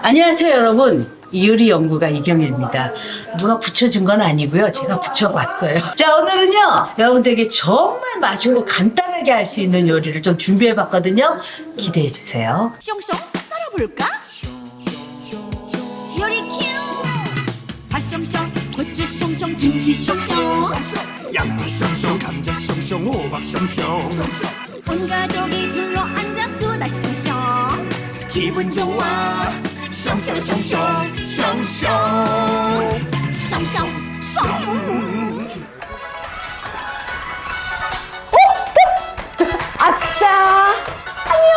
안녕하세요, 여러분. 요리 연구가 이경혜입니다. 누가 붙여준 건 아니고요. 제가 붙여봤어요. 자, 오늘은요, 여러분들에게 정말 맛있고 간단하게 할 수 있는 요리를 좀 준비해봤거든요. 기대해주세요. 숑숑 썰어볼까? 요리 큐! 팥숑숑, 고추 숑숑, 김치 숑숑 양파 숑숑 감자 숑숑 호박 숑숑 온 가족이 둘러앉아 수다 숑숑 기분 좋아 숑숑 숑숑 숑숑 숑숑 숑 아싸! 안녕!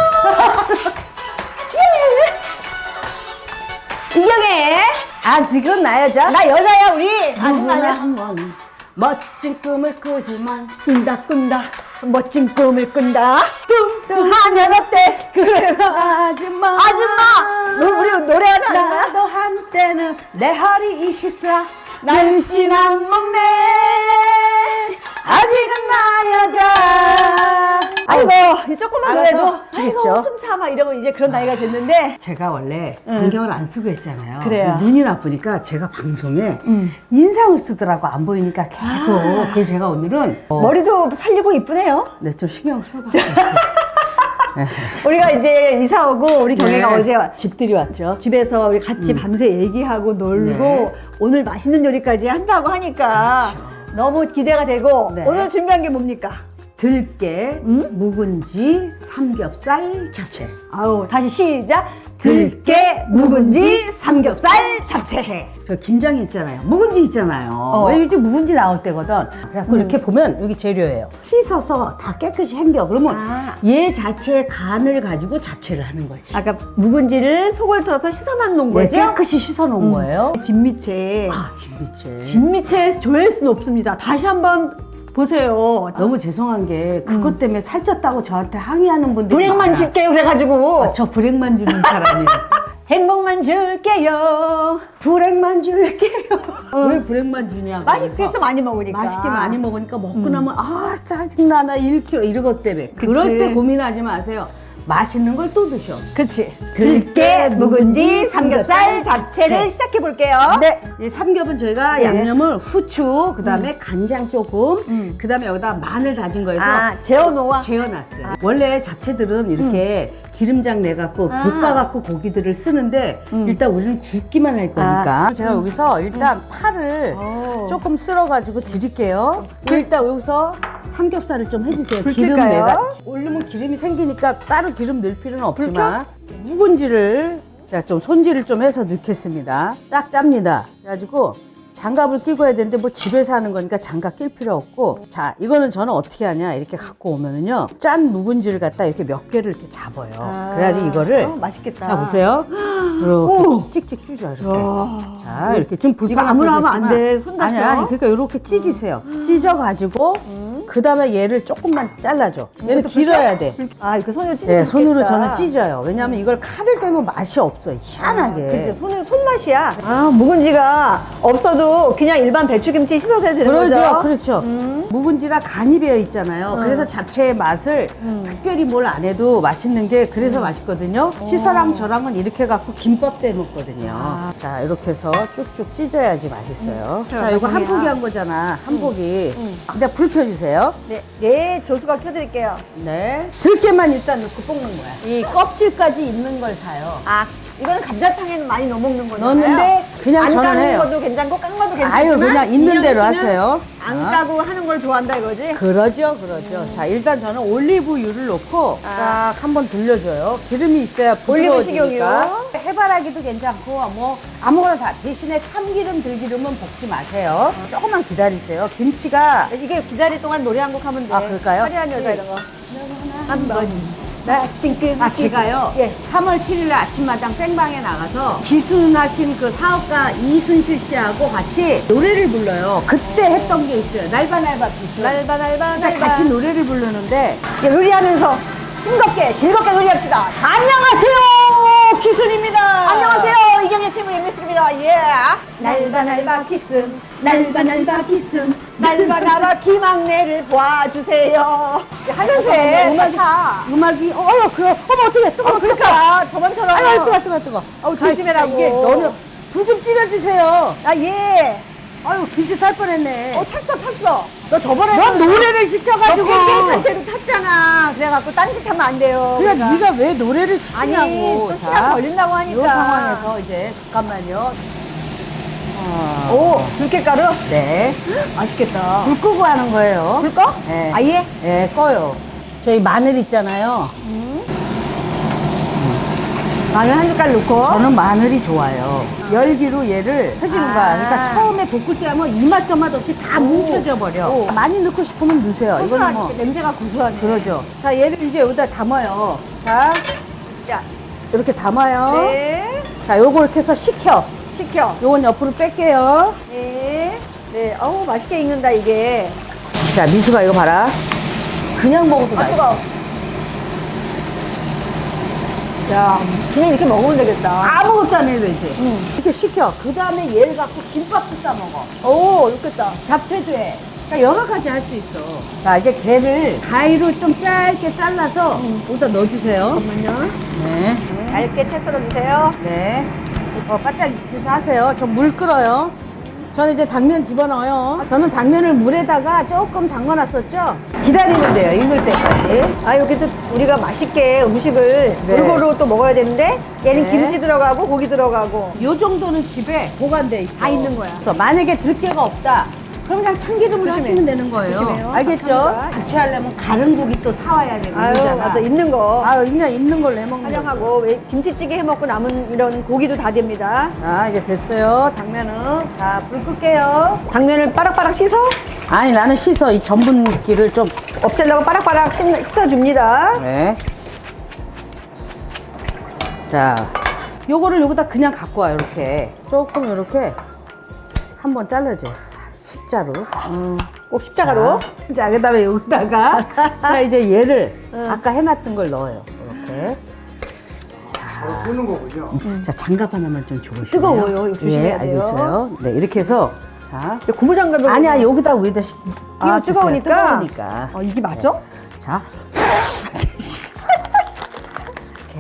이경혜! 아직은 나 여자? 나 여자야, 우리! 누구나 한번 멋진 꿈을 꾸지만 꾼다 멋진 꿈을 꾼다 뚱뚱한 어때 그 아줌마 우리 노래하는 않나? 나도 한때는 내 허리 24 날씬한 몸매 아직은 나 여자. 아이고, 조금만 그래도 아이고, 숨 참아 이러고 이제 그런 나이가 됐는데. 제가 원래 안경을 안 쓰고 했잖아요. 그래요. 눈이 나쁘니까 제가 방송에 인상을 쓰더라고. 안 보이니까 계속. 그래서 제가 오늘은 머리도 살리고 이쁘네요. 네, 좀 신경을 써봤어요. 우리가 이제 이사 오고 우리 경혜가 네. 어제 집들이 왔죠. 집에서 우리 같이 밤새 얘기하고 놀고 네. 오늘 맛있는 요리까지 한다고 하니까 너무 기대가 되고 네. 오늘 준비한 게 뭡니까? 들깨, 묵은지, 삼겹살, 잡채. 아우, 다시 시작. 들깨, 묵은지, 삼겹살, 잡채. 저 김장이 있잖아요. 묵은지 있잖아요. 어. 이제 묵은지 나올 때거든. 그래갖고 이렇게 보면 여기 재료예요. 씻어서 다 깨끗이 헹겨. 그러면 아. 얘 자체의 간을 가지고 잡채를 하는 거지. 아까 묵은지를 속을 털어서 씻어만 놓은 네, 거죠? 깨끗이 씻어 놓은 거예요. 진미채. 아, 진미채. 진미채 조회수는 없습니다. 다시 한번 보세요. 너무 죄송한 게 그것 때문에 살쪘다고 저한테 항의하는 분들이 불행만 많아요. 줄게요 그래가지고 아, 저 불행만 주는 사람이에요. 행복만 줄게요. 불행만 줄게요. 왜 불행만 주냐고. 맛있게 그래서 해서 많이 먹으니까. 맛있게 많이 먹으니까 먹고 나면 아 짜증나나 1kg 이런 것 때문에. 그럴 때 고민하지 마세요. 맛있는 걸 또 드셔. 그치. 들깨, 묵은지, 삼겹살, 잡채를 시작해 볼게요. 네, 이 삼겹은 저희가 네. 양념을 후추, 그 다음에 간장 조금, 그 다음에 여기다 마늘 다진 거에서 아, 재워놓아. 재워놨어요. 원래 잡채들은 이렇게 기름장 내갖고 볶아갖고 고기들을 쓰는데 일단 우리는 굽기만 할 거니까 제가 여기서 일단 파를 조금 쓸어가지고 드릴게요. 일단 여기서 삼겹살을 좀 해주세요. 불 기름 킬까요? 내가 올리면 기름이 생기니까 따로 기름 넣을 필요는 없지만 묵은지를 제가 좀 손질을 좀 해서 넣겠습니다. 쫙 짭니다. 그래가지고 장갑을 끼고 해야 되는데 뭐 집에서 하는 거니까 장갑 낄 필요 없고 자 이거는 저는 어떻게 하냐 이렇게 갖고 오면은요 짠 묵은지를 갖다 이렇게 몇 개를 이렇게 잡아요. 그래야지 이거를 맛있겠다. 자 보세요 이렇게 찍찍 찢어요 이렇게 자 이렇게 지금 불판 이거 아무나 앞에서 하면 안 했지만 돼. 손 다쳐. 아니 그러니까 이렇게 찢으세요. 찢어가지고 그 다음에 얘를 조금만 잘라줘. 얘는 길어야 돼. 아, 이렇게 손으로 찢어. 네, 손으로 저는 찢어요. 왜냐하면 이걸 칼을 대면 맛이 없어요. 희한하게. 그치, 손맛이야. 아, 묵은지가 없어도 그냥 일반 배추김치 씻어서 해도 되는 그러죠, 거죠? 그렇죠. 묵은지라 간이 배어 있잖아요. 그래서 잡채의 맛을 특별히 뭘 안 해도 맛있는 게 그래서 맛있거든요. 시서랑 저랑은 이렇게 갖고 김밥 때 먹거든요. 자, 이렇게 해서 쭉쭉 찢어야지 맛있어요. 자, 이거 한 포기 한 거잖아. 한 포기. 근데 불 켜주세요. 네, 조수가 켜드릴게요. 네. 들깨만 일단 넣고 볶는 거야. 이 껍질까지 있는 걸 사요. 아, 이거는 감자탕에는 많이 넣어 먹는 거잖아요. 넣는데 그냥 안 저는 까는 해요. 것도 괜찮고 깐 것도 괜찮지만 아유, 그냥 있는 대로 이현 씨는 하세요. 안 자. 까고 하는 걸 좋아한다 이거지? 그러죠. 자, 일단 저는 올리브유를 넣고 딱 한번 돌려줘요. 기름이 있어야 올리브 부드러워지니까. 해바라기도 괜찮고 뭐 아무거나 다 대신에 참기름 들기름은 볶지 마세요. 조금만 기다리세요. 김치가 이게 기다릴 동안 노래 한 곡 하면 돼. 아, 그럴까요? 화려한 여자 이런 거. 한번 찡끔 아, 제가요. 예. 3월 7일 아침마당 생방에 나가서 기순하신 그 사업가 이순실 씨하고 같이 노래를 불러요. 그때 했던 게 있어요. 날바날바 기순. 날바 그러니까 같이 노래를 부르는데 요리하면서 힘겹게 즐겁게 요리합시다. 안녕하세요, 기순입니다. 안녕하세요, 이경혜 친구 임미숙입니다. 예. 날바 날바 기순, 날바 날바 기순, 날과 나와 김학래를 도와주세요. 하면서 해. 음악이 그럼 어떻게 뜨거워. 그러니까 저번처럼. 아유 뜨거. 조심해라고. 이게 너는 불 좀 찌려주세요. 예. 아유 김치 탈 뻔했네. 탔어. 너 저번에 넌 노래를 시켜가지고. 팬케이크한테도 탔잖아. 그래갖고 딴짓하면 안 돼요. 그래 네가 왜 노래를 아니, 시키냐고. 또 시간 걸린다고 하니까. 이 상황에서 이제 잠깐만요. 오, 들깨가루? 네. 맛있겠다. 불 끄고 하는 거예요. 불 꺼? 네. 아예? 네, 꺼요. 저희 마늘 있잖아요. 마늘 한 숟갈 넣고. 저는 마늘이 좋아요. 열기로 얘를 펴주는 거야. 그러니까 처음에 볶을 때 하면 이맛 저맛 없이 다 뭉쳐져 버려. 오. 많이 넣고 싶으면 넣으세요. 이거는 고소하게, 뭐. 냄새가 고소하네. 그러죠. 자, 얘를 이제 여기다 담아요. 자, 자, 이렇게 담아요. 네. 자, 요거 이렇게 해서 식혀. 식혀. 요건 옆으로 뺄게요. 네. 네. 어우, 맛있게 익는다, 이게. 자, 미수가 이거 봐라. 그냥 먹어도 맛있어. 뜨거워. 야, 그냥 이렇게 먹으면 되겠다. 아무것도 안 해도 되지. 이렇게 식혀. 그 다음에 얘를 갖고 김밥도 싸 먹어. 오, 좋겠다. 잡채도 해. 그러니까 여러 가지 할 수 있어. 자, 이제 걔를 가위로 좀 짧게 잘라서 여기다 넣어주세요. 잠깐만요. 네. 얇게 채 썰어주세요. 네. 바짝 익혀서 하세요. 저 물 끓어요. 저는 이제 당면 집어넣어요. 저는 당면을 물에다가 조금 담궈놨었죠. 기다리면 돼요. 익을 때까지. 아, 이렇게 또 우리가 맛있게 음식을 네. 골고루 또 먹어야 되는데, 얘는 네. 김치 들어가고 고기 들어가고. 요 정도는 집에 보관돼 있어. 다 있는 거야. 그래서 만약에 들깨가 없다. 그럼 그냥 참기름을 조심해. 하시면 되는 거예요. 조심해요. 알겠죠? 감사합니다. 같이 하려면 가른 고기 또 사와야 되고 아유, 그러잖아. 맞아. 있는 거. 아유, 그냥 있는 걸로 해먹는 거. 활용하고, 왜 김치찌개 해먹고 남은 이런 고기도 다 됩니다. 자, 이제 됐어요. 당면은. 자, 불 끌게요. 당면을 빠락빠락 씻어? 아니, 나는 씻어. 이 전분기를 좀. 없애려고 빠락빠락 씻어줍니다. 네. 자, 요거를 여기다 그냥 갖고 와요. 이렇게. 조금 이렇게 한번 잘라줘요. 십자로. 꼭 십자가로. 자, 그 다음에 여기다가. 자, 이제 얘를 아까 해놨던 걸 넣어요. 이렇게. 쏘는 거군요. 자, 장갑 하나만 좀 주고 싶어요. 뜨거워요. 이거 조심해야 예, 돼요. 알겠어요. 네, 이렇게 해서. 자. 고무장갑을. 아니야, 여기다 위에다 이거 뜨거우니까. 뜨거우니까. 이게 맞죠? 자.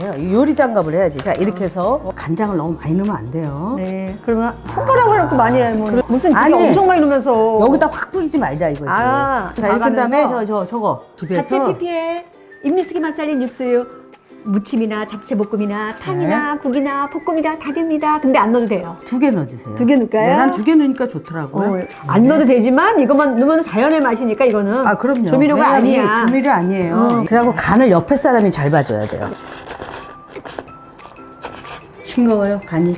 이렇게요. 요리 장갑을 해야지. 자, 이렇게 해서 간장을 너무 많이 넣으면 안 돼요. 네. 그러면 손가락을 이렇게 많이 하면 무슨 아니, 비가 엄청 많이 넣으면서. 여기다 확 뿌리지 말자 이거지. 아, 자, 이렇게 한 다음에 박아내서? 저거 집에서 자체 PPL 입미스기 맛살린 육수 무침이나 잡채볶음이나 탕이나 국이나 볶음이나 다 됩니다. 근데 안 넣어도 돼요. 2개 넣어주세요. 2개 넣을까요? 네, 난 2개 넣으니까 좋더라고요. 안 넣어도 되지만 이것만 넣으면 자연의 맛이니까 이거는 아, 그럼요. 조미료가 왜냐면 아니야. 조미료 아니에요. 그리고 간을 옆에 사람이 잘 봐줘야 돼요. 싱거워요, 간이.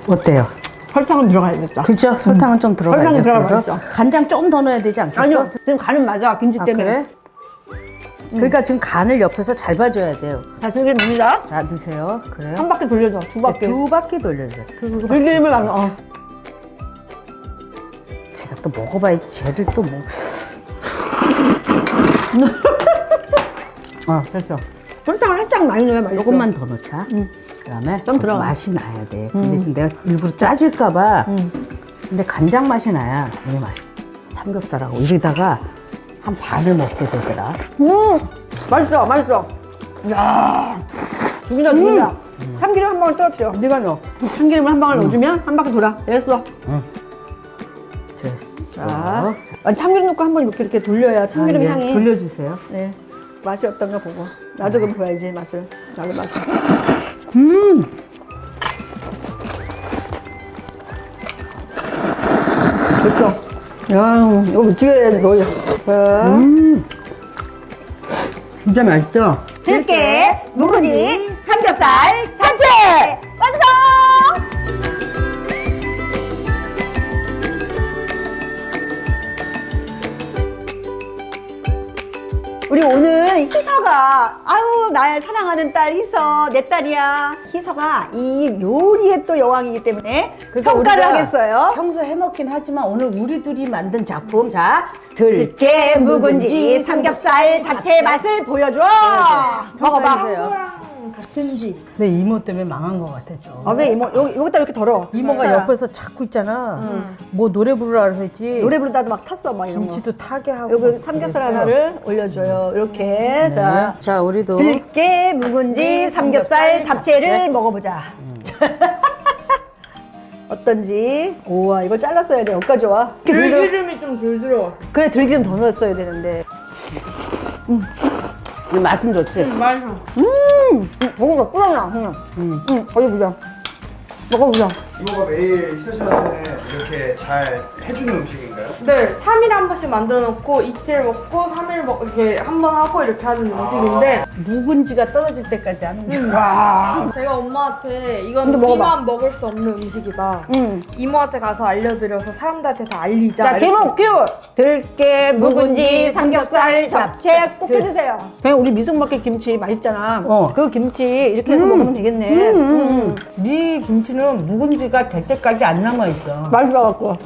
어때요? 설탕은 들어가야겠다. 그렇죠? 설탕은 좀 들어가야죠. 설탕은 그래서 들어가야죠. 간장 좀 더 넣어야 되지 않겠어? 아니요, 지금 간은 맞아. 김치 아, 때문에. 그래? 그러니까 지금 간을 옆에서 잘 봐줘야 돼요. 자, 들기름 넣습니다. 자, 넣으세요. 그래요? 한 바퀴 돌려줘. 두 바퀴. 두 바퀴 돌려줘요. 들기름을 안 넣어. 제가 또 먹어봐야지. 쟤를 또 뭐. 됐어. 설탕을 살짝 많이 넣어야 맛있어. 조금만 더 넣자. 그다음에 좀 들어가. 맛이 나야 돼. 근데 지금 내가 일부러 짜질까봐. 근데 간장 맛이 나야 이게 맛. 삼겹살하고 이러다가 한 반을 먹게 되더라. 맛있어, 맛있어. 야, 죽이다, 죽이다. 참기름 한 방울 떨어뜨려. 네가 넣어. 참기름을 한 방울 넣어주면 한 바퀴 돌아. 됐어. 됐어. 자, 참기름 넣고 한 번 이렇게 돌려야 참기름 예, 향이. 돌려주세요. 네. 맛이 어떤가 보고. 나도 그럼 봐야지, 맛을. 나도 맛을. 됐어. 야, 이거 무지개 넣어야 진짜 맛있죠? 들깨, 묵은지, 삼겹살, 잡채! 완성! 우리 오늘 희서가, 아유, 나의 사랑하는 딸 희서, 내 딸이야. 희서가 이 요리의 또 여왕이기 때문에 평가를 하겠어요. 평소 해먹긴 하지만 오늘 우리 둘이 만든 작품. 자, 들깨, 들깨, 묵은지, 삼겹살, 잡채 맛을 보여줘. 먹어봐. 평가해주세요. 든지. 내 이모 때문에 망한 것 같아 좀. 아, 왜 이모, 여기다 이렇게 덜어. 이모가 희서야. 옆에서 자꾸 있잖아. 뭐 노래 부르라 그래서 했지. 노래 부르다도 막 탔어, 막 이런 거. 김치도 타게 하고. 여기 삼겹살 하나를 올려줘요. 이렇게. 네. 자, 우리도 들깨, 묵은지, 삼겹살, 잡채를 먹어보자. 어떤지. 우와, 이걸 잘랐어야 돼. 여기까지 와. 들기름이 좀 덜 들어가. 그래, 들기름 더 넣었어야 되는데. 맛은 좋지. 맛있어. 먹어봐, 꿀렁나. 어디 보자. 먹어보자. 이모가 매일 희서 씨한테는 이렇게 잘 해주는 음식인가요? 네, 3일에 한 번씩 만들어 놓고 이틀 먹고 3일 이렇게 한 번 하고 이렇게 하는 음식인데 묵은지가 떨어질 때까지 하는 거야. 제가 엄마한테 이건 먼저 먹어봐. 우리만 먹을 수 없는 음식이다. 응. 이모한테 가서 알려드려서 사람들한테 다 알리자. 자, 이렇게. 제목 큐! 들깨, 묵은지, 삼겹살, 잡채 꼭 해주세요. 그냥 우리 미숙마켓 김치 맛있잖아. 그 김치 이렇게 해서 먹으면 되겠네. 네 김치는 묵은지가 될 때까지 안 남아있어. 맛있어갖고.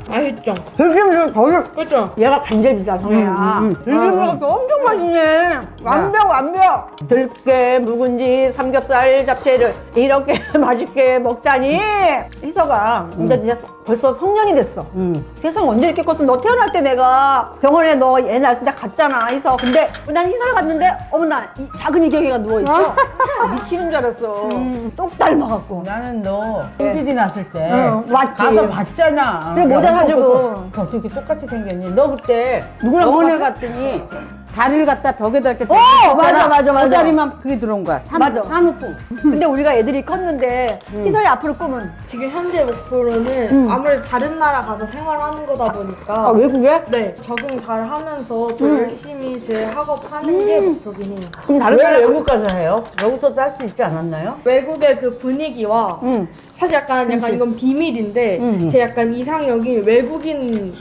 맛있죠? 들기름을 덜 그렇죠? 얘가 간제비잖아, 정혜야. 들기름을 갖고 엄청 맛있네. 완벽. 들깨, 묵은지, 삼겹살, 잡채를 이렇게 맛있게 먹다니. 희서가 근데 진짜 벌써 성년이 됐어. 세상 언제 이렇게 컸어? 너 태어날 때 내가 병원에 너 애 낳았을 때 갔잖아, 희서. 근데 난 희서를 갔는데 어머나 이 작은 이경이가 누워있어. 미치는 줄 알았어. 똑 닮아갖고. 나는 너 홈피디 났을 때 응, 맞지. 가서 봤잖아. 그래, 모자 사주고. 어떻게 똑같이 생겼니? 너 그때 누구랑 병원에 똑같아? 갔더니 다리를 갖다 벽에다 이렇게 맞아. 그 다리만 그게 들어온 거야. 맞아. 한우풍. 근데 우리가 애들이 컸는데 희서의 앞으로 꿈은 지금 현재 목표로는 아무래도 다른 나라 가서 생활하는 거다 보니까 외국에? 네, 적응 잘 하면서 더 열심히 제 학업 하는 게 목표긴 해요. 그럼 다른 왜 나라 외국 가서 해요? 여기서도 할 수 있지 않았나요? 외국의 그 분위기와 사실 약간 이건 비밀인데 제 약간 이상형이 외국인이라서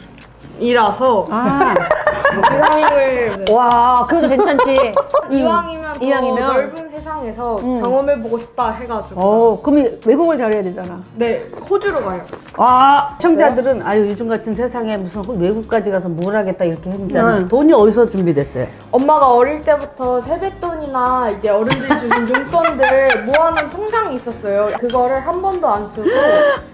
아, 이상형을 와, 그것도 괜찮지. 이왕이면 더 이왕이면? 넓은 세상에서 경험해보고 싶다 해가지고 그럼 외국을 잘해야 되잖아. 네, 호주로 가요. 와, 시청자들은 아유 요즘 같은 세상에 무슨 외국까지 가서 뭘 하겠다 이렇게 했잖아. 돈이 어디서 준비됐어요? 엄마가 어릴 때부터 세뱃돈이나 이제 어른들이 주신 용돈들 모아놓은 통장이 있었어요. 그거를 한 번도 안 쓰고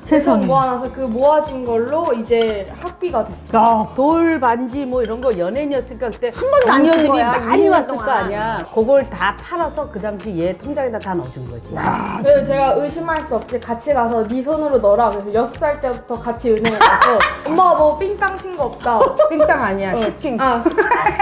계속 모아놔서 그 모아진 걸로 이제 학비가 됐어요. 야, 돌 반지 뭐 이런 거 연예인이었으니까 그때 번도 안 동료들이 쓴 거야, 많이 20년 왔을 거 동안. 아니야. 그걸 다 팔아서 그 당시 얘 통장에다 다 넣어준 거지. 그래서 제가 의심할 수 없이 같이 가서 네 손으로 넣어라. 그래서 6살 때부터 같이 은행에 가서 엄마 뭐 삥땅 친 거 없다. 삥땅 아니야. 슈팅. 아,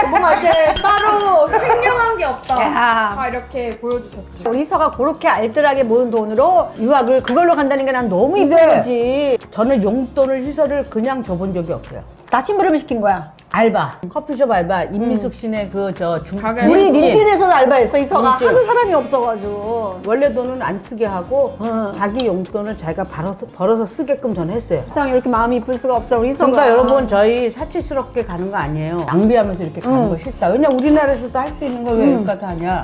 뭔가 이렇게 따로 횡령한 게 없다. 야. 다 이렇게 보여주셨죠. 우리 희서가 그렇게 알뜰하게 모은 돈으로 유학을 그걸로 간다는 게 난 너무 이쁜 근데 거지. 저는 용돈을 희서를 그냥 줘본 적이 없어요. 나 심부름을 시킨 거야. 알바. 커피숍 알바. 임미숙 씨네 그저 가게. 우리 린진에서도 알바했어, 희서가. 린진. 하는 사람이 없어가지고. 원래 돈은 안 쓰게 하고 자기 용돈을 자기가 벌어서 쓰게끔 저는 했어요. 세상에 이렇게 마음이 이쁠 수가 없어, 우리 희서가. 그러니까 여러분 저희 사치스럽게 가는 거 아니에요. 낭비하면서 이렇게 가는 거 싫다. 왜냐 우리나라에서도 할 수 있는 걸 왜 여기까지 하냐.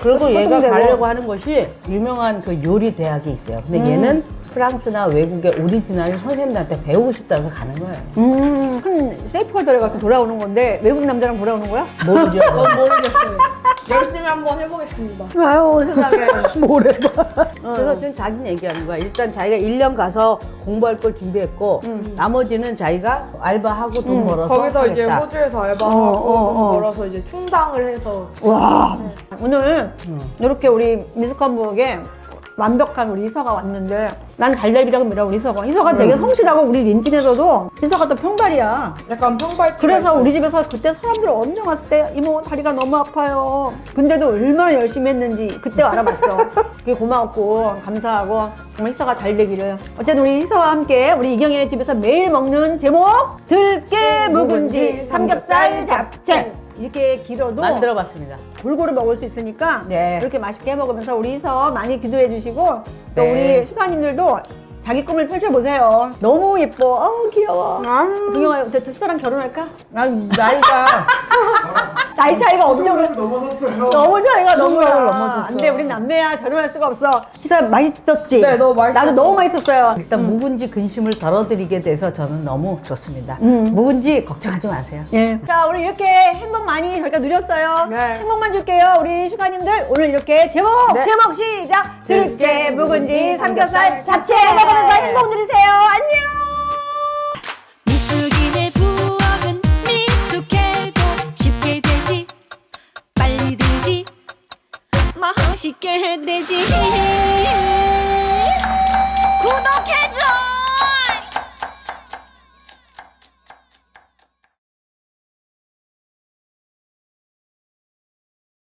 그리고 얘가 소통되고. 가려고 하는 것이 유명한 그 요리 대학이 있어요. 근데 얘는 프랑스나 외국의 오리지널 선생님들한테 배우고 싶다고 가는 거예요. 큰 세이프가 들어가서 돌아오는 건데 외국 남자랑 돌아오는 거야? 모르죠. 그건 모르겠어요. 열심히 한번 해보겠습니다. 아유, 세상에. 그래서 지금 자기는 얘기하는 거야. 일단 자기가 1년 가서 공부할 걸 준비했고 나머지는 자기가 알바하고 돈 벌어서 거기서 이제 하겠다. 호주에서 알바하고 돈 벌어서 이제 충당을 해서 와, 오늘 이렇게 우리 미숙한 부엌에 완벽한 우리 희서가 왔는데 난 달달이라고 믿어 우리 희서가. 희서가 되게 성실하고 우리 린진에서도 희서가 또 평발이야. 약간 평발. 그래서 우리 집에서 그때 사람들 엄청 왔을 때 이모 다리가 너무 아파요. 근데도 얼마나 열심히 했는지 그때 알아봤어. 그게 고마웠고 감사하고 정말 희서가 잘 되기를. 어쨌든 우리 희서와 함께 우리 이경이네 집에서 매일 먹는 제목 들깨 묵은지 삼겹살 잡채. 이렇게 길어도 만들어봤습니다. 골고루 먹을 수 있으니까 네. 이렇게 맛있게 해 먹으면서 우리 희서 많이 기도해 주시고 또 네. 우리 슈가님들도 자기 꿈을 펼쳐보세요. 너무 예뻐. 아우 귀여워. 동영아, 뒷사람 결혼할까? 나이가 나이 차이가 엄청 을 넘어섰어요. 너무 차이가 너무 넘어섰어. 나. 안 돼, 우린 남매야. 결혼할 수가 없어. 희사 맛있었지? 네, 너무 맛있었어요. 나도 너무 맛있었어요. 일단 묵은지 근심을 덜어드리게 돼서 저는 너무 좋습니다. 묵은지 걱정하지 마세요. 예. 자, 우리 이렇게 행복 많이 저희가 누렸어요. 네. 행복만 줄게요, 우리 슈가님들. 오늘 이렇게 제목 시작. 들깨, 묵은지, 삼겹살, 잡채 먹으면서 행복 누리세요. 안녕. 미숙인의 부엌은 미숙해도 쉽게 되지 빨리 되지 맛있게 되지